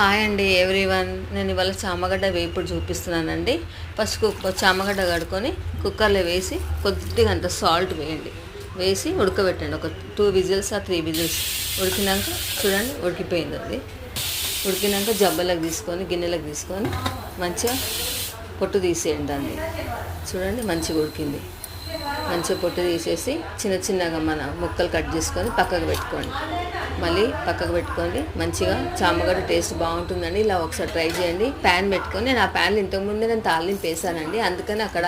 Hi అండి everyone. నేను ఇవాళ చామగడ్డ వేపుడు చూపిస్తున్నానండి. ఫస్ట్ చామగడ్డ కడుక్కొని కుక్కర్లో వేసి కొద్దిగా అంత సాల్ట్ వేయండి. వేసి ఉడకబెట్టండి. ఒక 2 విజిల్స్ ఆ 3 విజిల్స్ ఉడికినాక చూడండి ఉడికిపోయింది. అది ఉడికినాక జబ్బలకు తీసుకొని గిన్నెలకు తీసుకొని మంచిగా పొట్టు తీసేయండి. దాన్ని చూడండి మంచిగా ఉడికింది. మంచిగా పొట్టు తీసేసి చిన్న చిన్నగా మన ముక్కలు కట్ చేసుకొని పక్కకు పెట్టుకోండి. మళ్ళీ పక్కకు పెట్టుకోండి. మంచిగా చామగడ్డ టేస్ట్ బాగుంటుందండి. ఇలా ఒకసారి ట్రై చేయండి. ప్యాన్ పెట్టుకొని నేను ఆ ప్యాన్లో ఇంతకుముందే నేను తాలింపు వేసానండి. అందుకని అక్కడ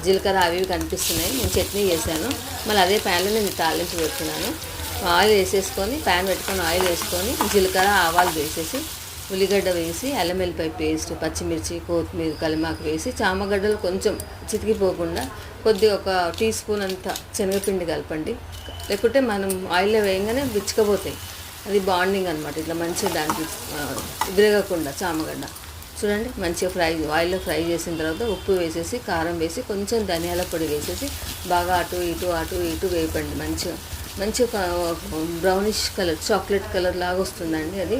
జీలకర్ర అవి కనిపిస్తున్నాయి. నేను చట్నీ చేశాను. మళ్ళీ అదే ప్యాన్లో నేను తాలింపు పెడుతున్నాను. ఆయిల్ వేసేసుకొని ప్యాన్ పెట్టుకొని ఆయిల్ వేసుకొని జీలకర్ర ఆవాలు వేసేసి ఉల్లిగడ్డ వేసి అల్లం వెల్లిపాయ పేస్ట్ పచ్చిమిర్చి కొత్తిమీర కలిమాకు వేసి చామగడ్డలు కొంచెం చితికిపోకుండా కొద్దిగా ఒక టీ స్పూన్ అంత శనగపిండి కలపండి. లేకుంటే మనం ఆయిల్లో వేయగానే విచ్చుకపోతాయి. అది బాండింగ్ అనమాట. ఇట్లా మంచిగా దానికి విరగకుండా చామగడ్డ చూడండి మంచిగా ఆయిల్లో ఫ్రై చేసిన తర్వాత ఉప్పు వేసేసి కారం వేసి కొంచెం ధనియాల పొడి వేసేసి బాగా అటు ఇటు వేపండి. మంచిగా బ్రౌనిష్ కలర్ చాక్లెట్ కలర్ లాగా వస్తుందండి. అది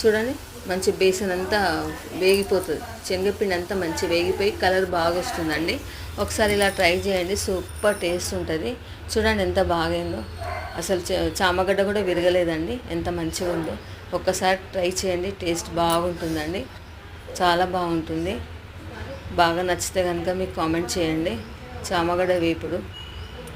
చూడండి మంచి బేసన్ అంతా వేగిపోతుంది. శనగపిండి అంతా మంచి వేగిపోయి కలర్ బాగా వస్తుందండి. ఒకసారి ఇలా ట్రై చేయండి. సూపర్ టేస్ట్ ఉంటుంది. చూడండి ఎంత బాగైందో. అసలు చామగడ్డ కూడా విరగలేదండి. ఎంత మంచిగా ఉందో. ఒక్కసారి ట్రై చేయండి. టేస్ట్ బాగుంటుందండి. చాలా బాగుంటుంది. బాగా నచ్చితే కనుక మీకు కామెంట్ చేయండి. చామగడ్డ వేపుడు